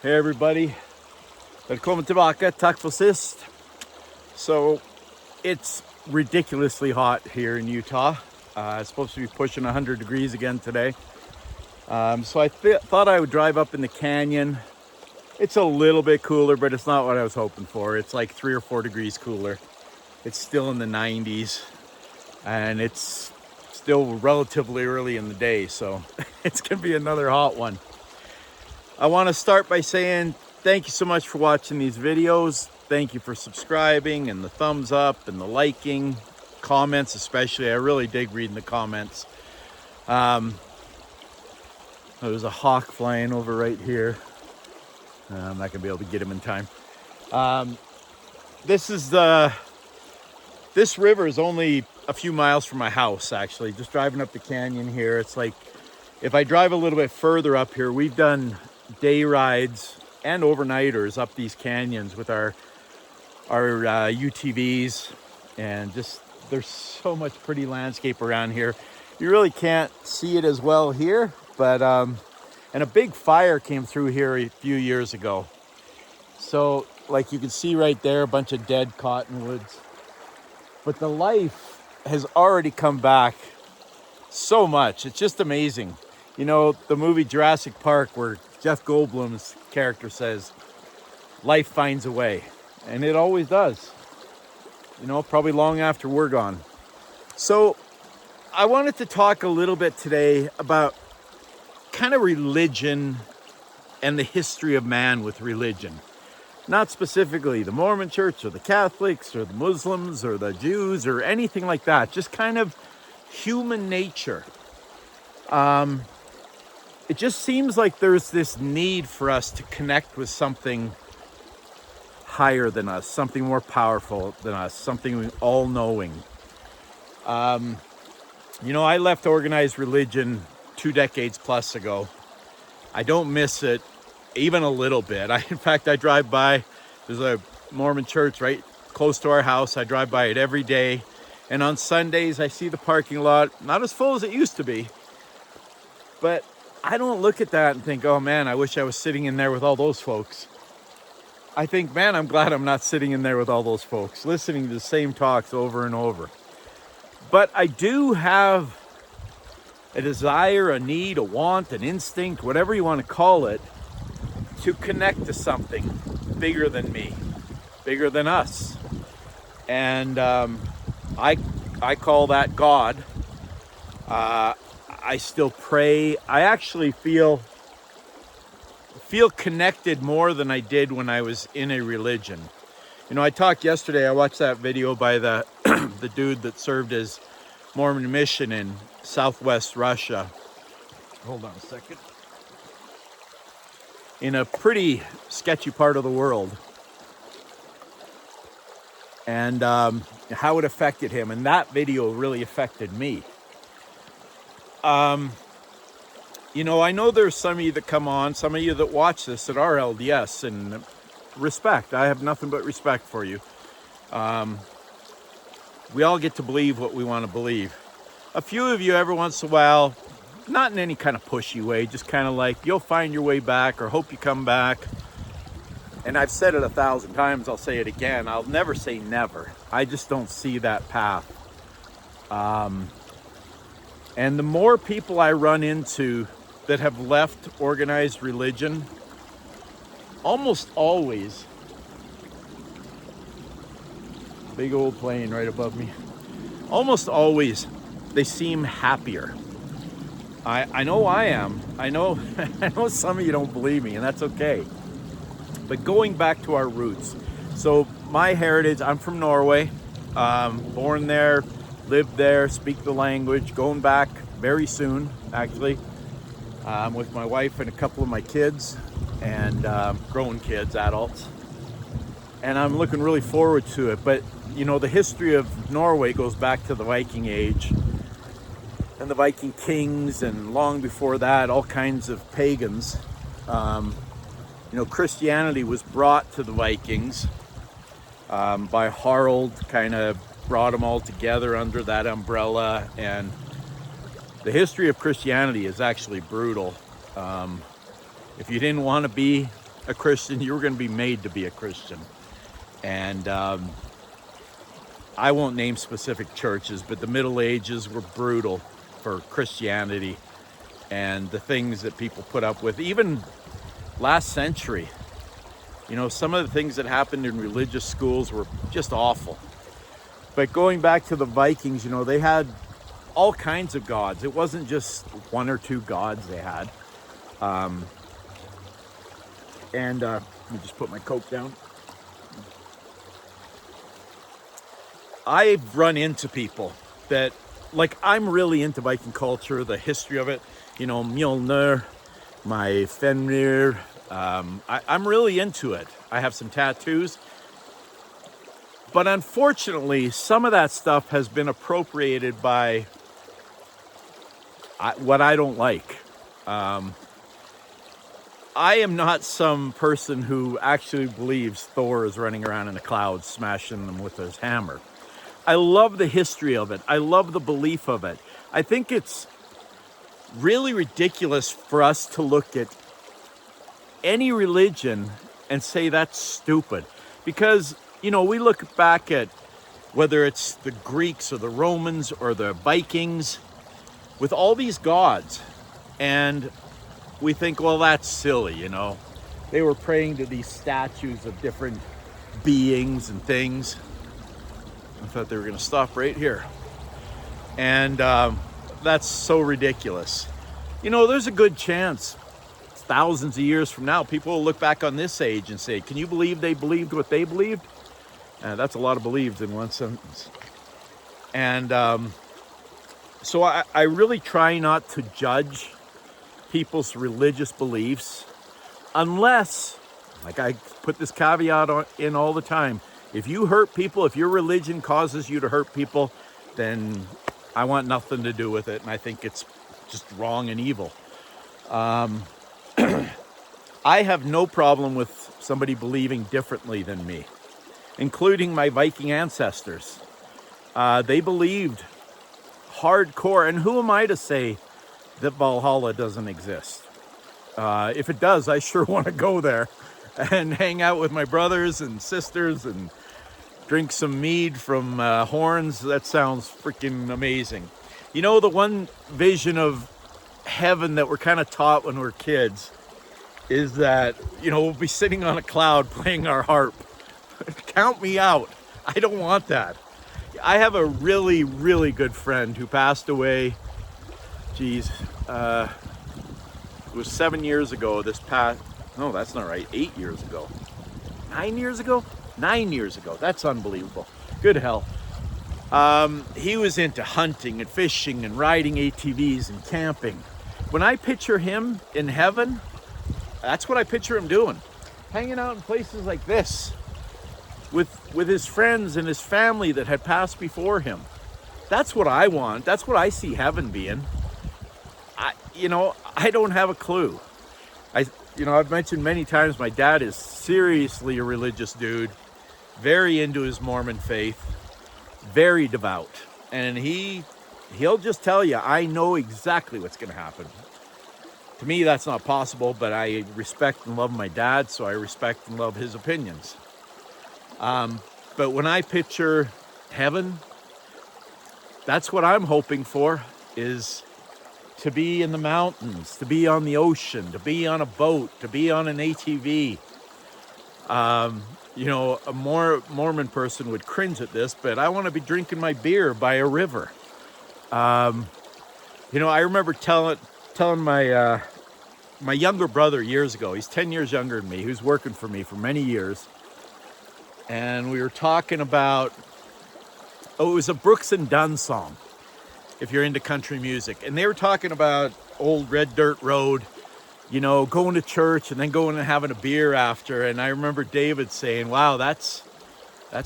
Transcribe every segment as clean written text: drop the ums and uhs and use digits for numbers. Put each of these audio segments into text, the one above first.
Hey everybody, välkommen tillbaka, tack för sist. So it's ridiculously hot here in Utah. It's supposed to be pushing 100 degrees again today. So I thought I would drive up in the canyon. It's a little bit cooler, but it's not what I was hoping for. It's like 3 or 4 degrees cooler. It's still in the 90s and it's still relatively early in the day, so it's gonna be another hot one. I want to start by saying thank you so much for watching these videos. Thank you for subscribing and the thumbs up and the liking, comments especially. I really dig reading the comments. There's a hawk flying over right here. I'm not gonna be able to get him in time. This river is only a few miles from my house, actually. Just driving up the canyon here. It's like, if I drive a little bit further up here, we've done day rides and overnighters up these canyons with our UTVs, and just there's so much pretty landscape around here. You really can't see it as well here, but and a big fire came through here a few years ago. So like you can see right there, a bunch of dead cottonwoods, but the life has already come back so much. It's just amazing. You know, the movie Jurassic Park, where Jeff Goldblum's character says, life finds a way. And it always does. You know, probably long after we're gone. So I wanted to talk a little bit today about kind of religion and the history of man with religion. Not specifically the Mormon Church or the Catholics or the Muslims or the Jews or anything like that. Just kind of human nature. It just seems like there's this need for us to connect with something higher than us, something more powerful than us, something all-knowing. You know, I left organized religion 2 decades plus ago. I don't miss it even a little bit. In fact, I drive by, there's a Mormon church right close to our house. I drive by it every day. And on Sundays, I see the parking lot, not as full as it used to be, but I don't look at that and think, oh man, I wish I was sitting in there with all those folks. I think, man, I'm glad I'm not sitting in there with all those folks, listening to the same talks over and over. But I do have a desire, a need, a want, an instinct, whatever you want to call it, to connect to something bigger than me, bigger than us. And I call that God. I still pray. I actually feel connected more than I did when I was in a religion. You know, I talked yesterday, I watched that video by the the dude that served as Mormon mission in southwest Russia. Hold on a second. In a pretty sketchy part of the world. And how it affected him. And that video really affected me. You know, I know there's some of you that come on, some of you that watch this that are LDS, and respect. I have nothing but respect for you. We all get to believe what we want to believe. A few of you every once in a while, not in any kind of pushy way, just kind of like, you'll find your way back or hope you come back. And I've said it 1,000 times, I'll say it again. I'll never say never. I just don't see that path. And the more people I run into that have left organized religion, almost always, big old plane right above me, almost always they seem happier. I know I am. I know I know some of you don't believe me, and that's okay. But going back to our roots. So my heritage, I'm from Norway, born there, lived there, speak the language, going back very soon, actually, with my wife and a couple of my kids, and grown kids, adults. And I'm looking really forward to it. But, you know, the history of Norway goes back to the Viking age and the Viking kings, and long before that, all kinds of pagans. You know, Christianity was brought to the Vikings by Harald, kind of brought them all together under that umbrella. And the history of Christianity is actually brutal. If you didn't want to be a Christian, you were going to be made to be a Christian. And I won't name specific churches, but the Middle Ages were brutal for Christianity and the things that people put up with. Even last century, you know, some of the things that happened in religious schools were just awful. But going back to the Vikings, you know, they had all kinds of gods. It wasn't just one or two gods they had. Let me just put my Coke down. I've run into people that, like, I'm really into Viking culture, the history of it. You know, Mjolnir, my Fenrir. I'm really into it. I have some tattoos. But unfortunately, some of that stuff has been appropriated by what I don't like. I am not some person who actually believes Thor is running around in the clouds smashing them with his hammer. I love the history of it. I love the belief of it. I think it's really ridiculous for us to look at any religion and say that's stupid. Because, you know, we look back at whether it's the Greeks or the Romans or the Vikings with all these gods, and we think, well, that's silly, you know. They were praying to these statues of different beings and things. I thought they were going to stop right here. And that's so ridiculous. You know, there's a good chance thousands of years from now, people will look back on this age and say, can you believe they believed what they believed? That's a lot of believed in one sentence. And so I really try not to judge people's religious beliefs unless, like I put this caveat in all the time, if you hurt people, if your religion causes you to hurt people, then I want nothing to do with it. And I think it's just wrong and evil. I have no problem with somebody believing differently than me, including my Viking ancestors. They believed hardcore. And who am I to say that Valhalla doesn't exist? If it does, I sure want to go there and hang out with my brothers and sisters and drink some mead from horns. That sounds freaking amazing. You know, the one vision of heaven that we're kind of taught when we're kids is that, you know, we'll be sitting on a cloud playing our harp. Count me out. I don't want that. I have a really, really good friend who passed away. Geez, it was 7 years ago. No, that's not right. 8 years ago. 9 years ago? 9 years ago. That's unbelievable. Good hell. He was into hunting and fishing and riding ATVs and camping. When I picture him in heaven, that's what I picture him doing. Hanging out in places like this with his friends and his family that had passed before him. That's what I want. That's what I see heaven being. I don't have a clue. I've mentioned many times my dad is seriously a religious dude, very into his Mormon faith, very devout. And he'll just tell you, I know exactly what's going to happen. To me, that's not possible, but I respect and love my dad, so I respect and love his opinions. But when I picture heaven, that's what I'm hoping for, is to be in the mountains, to be on the ocean, to be on a boat, to be on an ATV. A Mormon person would cringe at this, but I want to be drinking my beer by a river. I remember telling my younger brother years ago, he's 10 years younger than me, he was working for me for many years. And we were talking about, it was a Brooks and Dunn song, if you're into country music. And they were talking about old red dirt road, going to church and then going and having a beer after. And I remember David saying, wow, that's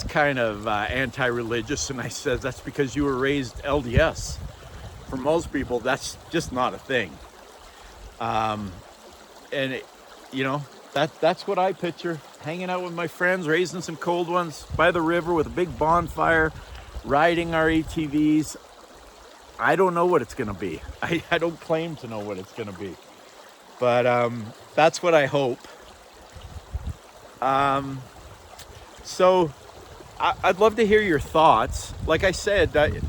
kind of anti-religious. And I said, that's because you were raised LDS. For most people, that's just not a thing. That's what I picture. Hanging out with my friends, raising some cold ones by the river with a big bonfire, riding our ATVs. I don't know what it's going to be. I don't claim to know what it's going to be. But that's what I hope. So I'd love to hear your thoughts. Like I said,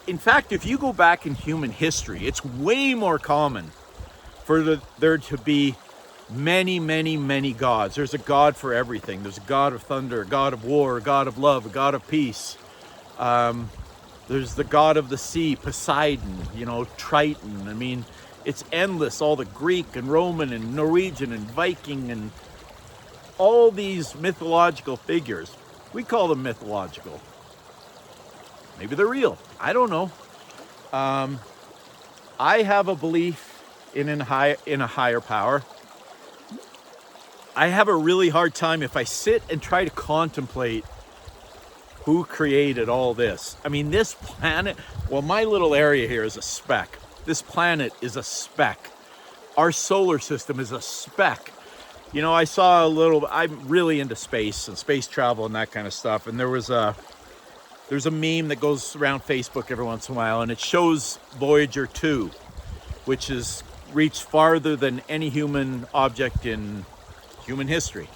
in fact, if you go back in human history, it's way more common for there to be many, many, many gods. There's a god for everything. There's a god of thunder, a god of war, a god of love, a god of peace. There's the god of the sea, Poseidon, Triton. I mean, it's endless. All the Greek and Roman and Norwegian and Viking and all these mythological figures. We call them mythological. Maybe they're real. I don't know. I have a belief in a higher power. I have a really hard time if I sit and try to contemplate who created all this. I mean, this planet, well, my little area here is a speck. This planet is a speck. Our solar system is a speck. I saw I'm really into space and space travel and that kind of stuff. And there's a meme that goes around Facebook every once in a while, and it shows Voyager 2, which has reached farther than any human object in human history.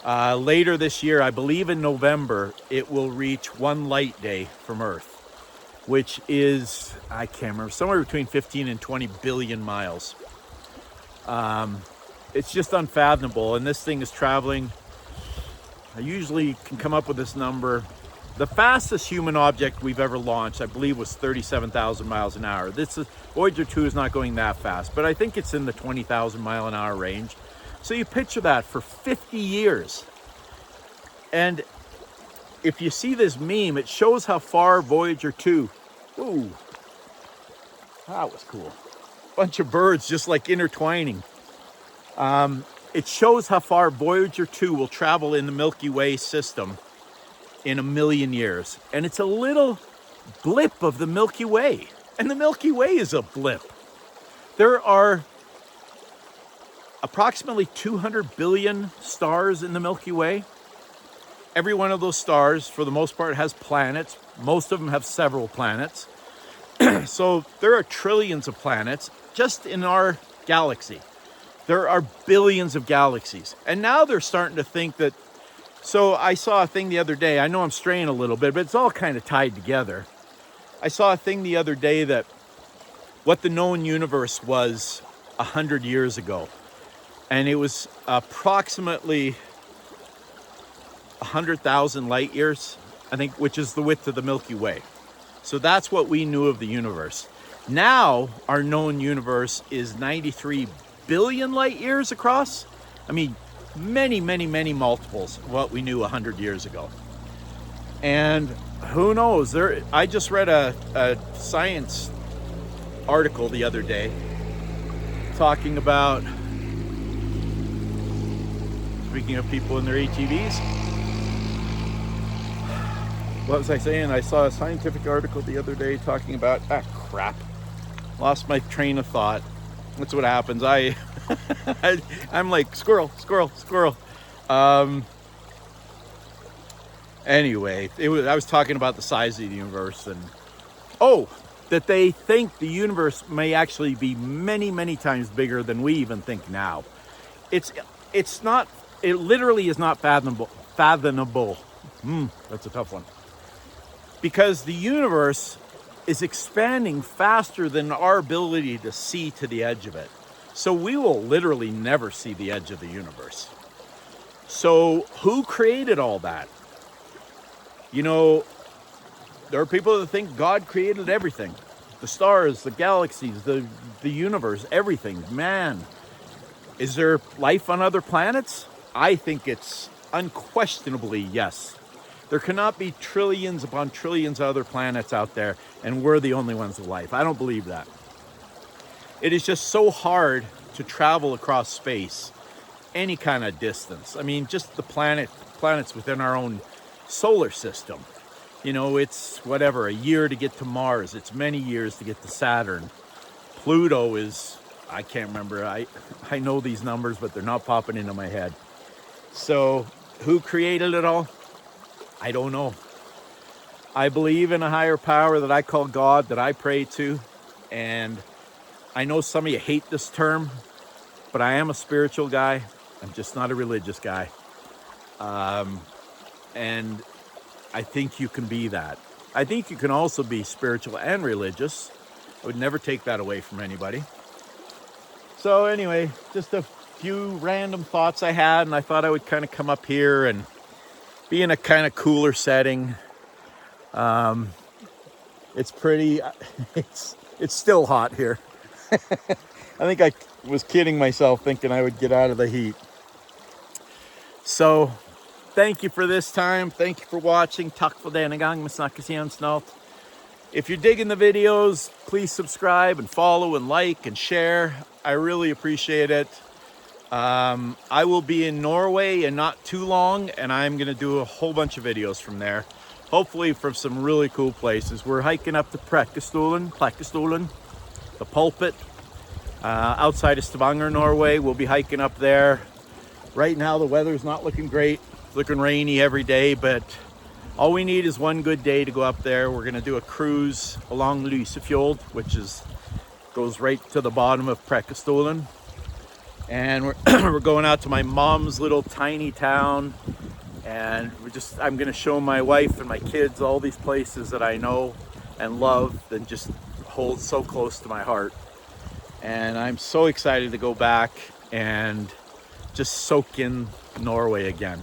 Later this year, I believe in November, it will reach 1 light day from Earth, which is, I can't remember, somewhere between 15 and 20 billion miles. It's just unfathomable, and this thing is traveling. I usually can come up with this number. The fastest human object we've ever launched, I believe, was 37,000 miles an hour. Voyager 2 is not going that fast, but I think it's in the 20,000 mile an hour range. So you picture that for 50 years. And if you see this meme, it shows how far Voyager 2, ooh, that was cool. Bunch of birds just like intertwining. It shows how far Voyager 2 will travel in the Milky Way system in 1 million years. And it's a little blip of the Milky Way. And the Milky Way is a blip. There are approximately 200 billion stars in the Milky Way. Every one of those stars, for the most part, has planets. Most of them have several planets. So there are trillions of planets just in our galaxy. There are billions of galaxies. And now they're starting to think that, so I saw a thing the other day, I know I'm straying a little bit, but it's all kind of tied together. I saw a thing the other day that what the known universe was 100 years ago. And it was approximately 100,000 light years, I think, which is the width of the Milky Way. So that's what we knew of the universe. Now, our known universe is 93 billion light years across. I mean, many, many, many multiples of what we knew 100 years ago. And who knows? I just read a science article the other day talking about, speaking of people in their ATVs, what was I saying? I saw a scientific article the other day talking about, lost my train of thought. That's what happens. I'm like, squirrel. Anyway, I was talking about the size of the universe, and that they think the universe may actually be many, many times bigger than we even think now. It literally is not fathomable. That's a tough one. Because the universe is expanding faster than our ability to see to the edge of it. So we will literally never see the edge of the universe. So who created all that? There are people that think God created everything. The stars, the galaxies, the universe, everything. Man, is there life on other planets? I think it's unquestionably yes. There cannot be trillions upon trillions of other planets out there, and we're the only ones with life. I don't believe that. It is just so hard to travel across space, any kind of distance. I mean, just the planets within our own solar system. It's a year to get to Mars. It's many years to get to Saturn. Pluto is, I can't remember. I know these numbers, but they're not popping into my head. So who created it all? I don't know. I believe in a higher power that I call God, that I pray to. And I know some of you hate this term, but I am a spiritual guy. I'm just not a religious guy. And I think you can be that. I think you can also be spiritual and religious. I would never take that away from anybody. So anyway, just a few random thoughts I had, and I thought I would kind of come up here and be in a kind of cooler setting. It's pretty, it's still hot here. I think I was kidding myself thinking I would get out of the heat. So thank you for this time. Thank you for watching. Takk for denne gang. Vi snakkes igjen snart. If you're digging the videos, please subscribe and follow and like and share. I really appreciate it. I will be in Norway in not too long, and I'm going to do a whole bunch of videos from there. Hopefully from some really cool places. We're hiking up to Preikestolen, the pulpit, outside of Stavanger, Norway. We'll be hiking up there. Right now the weather's not looking great. It's looking rainy every day, but all we need is one good day to go up there. We're gonna do a cruise along Lysefjord, which goes right to the bottom of Preikestolen. And we're going out to my mom's little tiny town. And I'm gonna show my wife and my kids all these places that I know and love and just hold so close to my heart. And I'm so excited to go back and just soak in Norway again.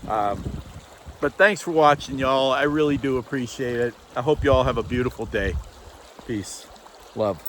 But thanks for watching, y'all. I really do appreciate it. I hope y'all have a beautiful day. Peace. Love.